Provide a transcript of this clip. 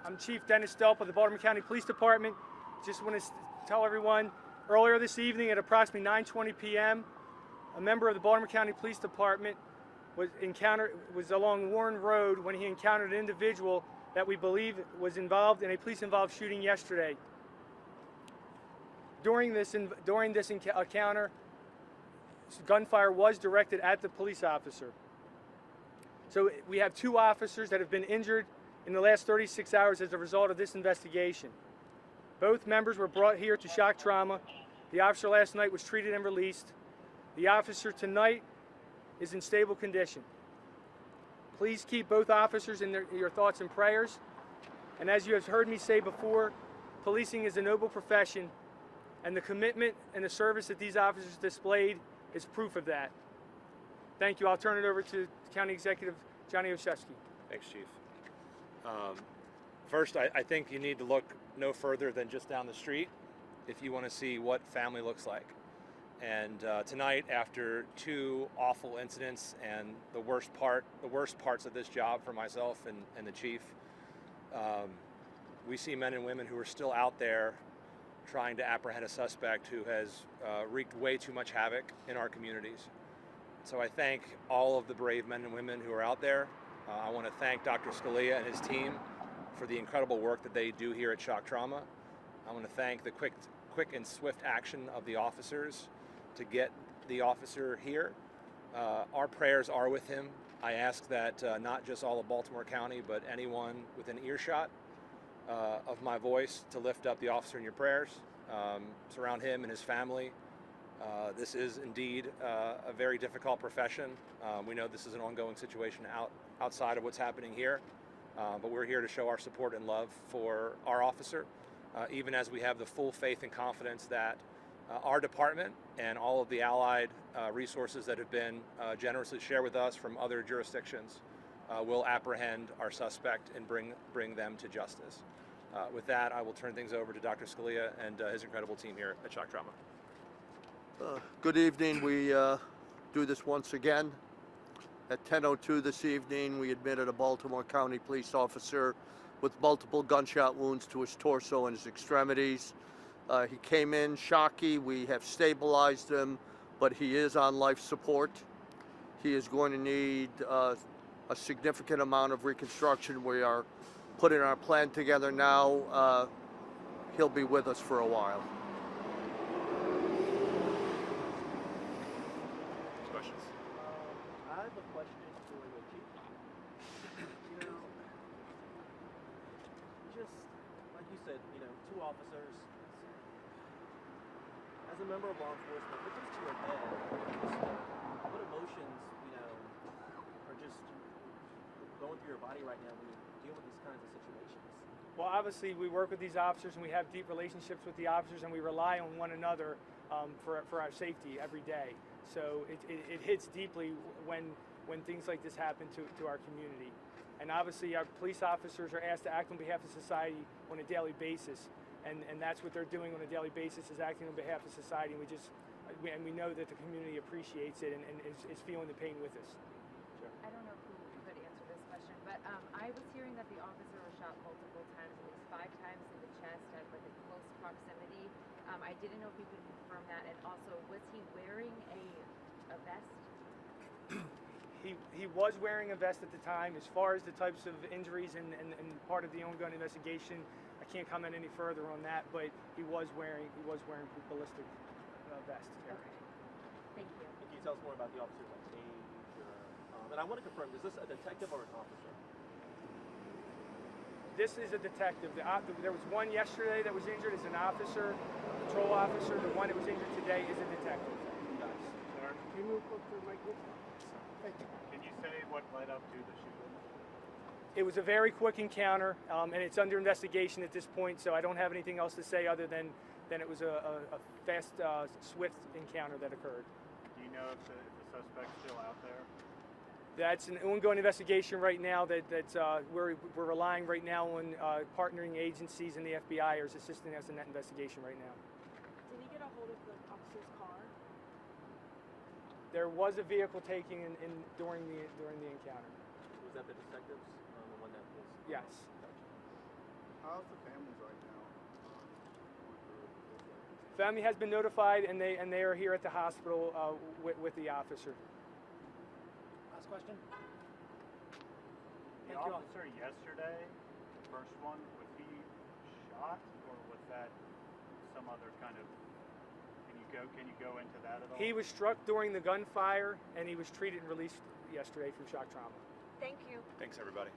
I'm Chief Dennis Delp of the Baltimore County Police Department. Just want to tell everyone, earlier this evening at approximately 9:20 p.m., a member of the Baltimore County Police Department was along Warren Road when he encountered an individual that we believe was involved in a police-involved shooting yesterday. During this encounter, gunfire was directed at the police officer. So we have 2 officers that have been injured in the last 36 hours as a result of this investigation. Both members were brought here to shock trauma. The officer last night was treated and released. The officer tonight is in stable condition. Please keep both officers in your thoughts and prayers. And as you have heard me say before, policing is a noble profession, and the commitment and the service that these officers displayed is proof of that. Thank you. I'll turn it over to County Executive Johnny Oshevsky. Thanks, Chief. First, I think you need to look no further than just down the street if you want to see what family looks like. And tonight, after 2 awful incidents and the worst parts of this job for myself and the chief, we see men and women who are still out there trying to apprehend a suspect who has wreaked way too much havoc in our communities. So I thank all of the brave men and women who are out there. I want to thank Dr. Scalia and his team for the incredible work that they do here at Shock Trauma. I want to thank the quick and swift action of the officers to get the officer here. Our prayers are with him. I ask that not just all of Baltimore County, but anyone within earshot of my voice to lift up the officer in your prayers, surround him and his family. This is indeed a very difficult profession. We know this is an ongoing situation outside of what's happening here, but we're here to show our support and love for our officer, even as we have the full faith and confidence that our department and all of the allied resources that have been generously shared with us from other jurisdictions will apprehend our suspect and bring them to justice. With that, I will turn things over to Dr. Scalia and his incredible team here at Shock Trauma. Good evening. We do this once again. At 10:02 this evening, we admitted a Baltimore County police officer with multiple gunshot wounds to his torso and his extremities. He came in shocky. We have stabilized him, but he is on life support. He is going to need a significant amount of reconstruction. We are putting our plan together now. He'll be with us for a while. Questions? I have a question for the chief. You know, just like you said, 2 officers. As a member of law enforcement, what goes to your head? What emotions, are just going through your body right now when you deal with these kinds of situations? Well, obviously, we work with these officers and we have deep relationships with the officers, and we rely on one another for our safety every day. So it hits deeply when things like this happen to our community. And obviously, our police officers are asked to act on behalf of society on a daily basis. And that's what they're doing on a daily basis, is acting on behalf of society. And we know that the community appreciates it and is feeling the pain with us. Sure. I don't know who could answer this question, but I was hearing that the officer was shot multiple times, at least 5 times in the chest at like a close proximity. I didn't know if you could confirm that, and also, was he wearing a vest? He was wearing a vest at the time. As far as the types of injuries and part of the ongoing investigation, I can't comment any further on that, but he was wearing ballistic vest. Okay. Thank you. Can you tell us more about the officer's age? And I want to confirm, is this a detective or an officer? This is a detective. There was one yesterday that was injured as an officer, a patrol officer. The one that was injured today is a detective. Can you move closer to the microphone? Thank you. Can you say what led up to the shooting? It was a very quick encounter, and it's under investigation at this point, so I don't have anything else to say other than it was a fast, swift encounter that occurred. Do you know if the suspect's still out there? That's an ongoing investigation right now. We're relying right now on partnering agencies, and the FBI is assisting us in that investigation right now. Did he get a hold of the officer's car? There was a vehicle taken during the encounter. Was that the detectives? The one that was? Yes. how's the families right now? Going through this? Family has been notified, and they are here at the hospital with the officer. Last question. The Thank you all. officer yesterday, the first one, was he shot, or was that some other kind of? Can you go into that at all? He was struck during the gunfire, and he was treated and released yesterday from shock trauma. Thank you. Thanks, everybody.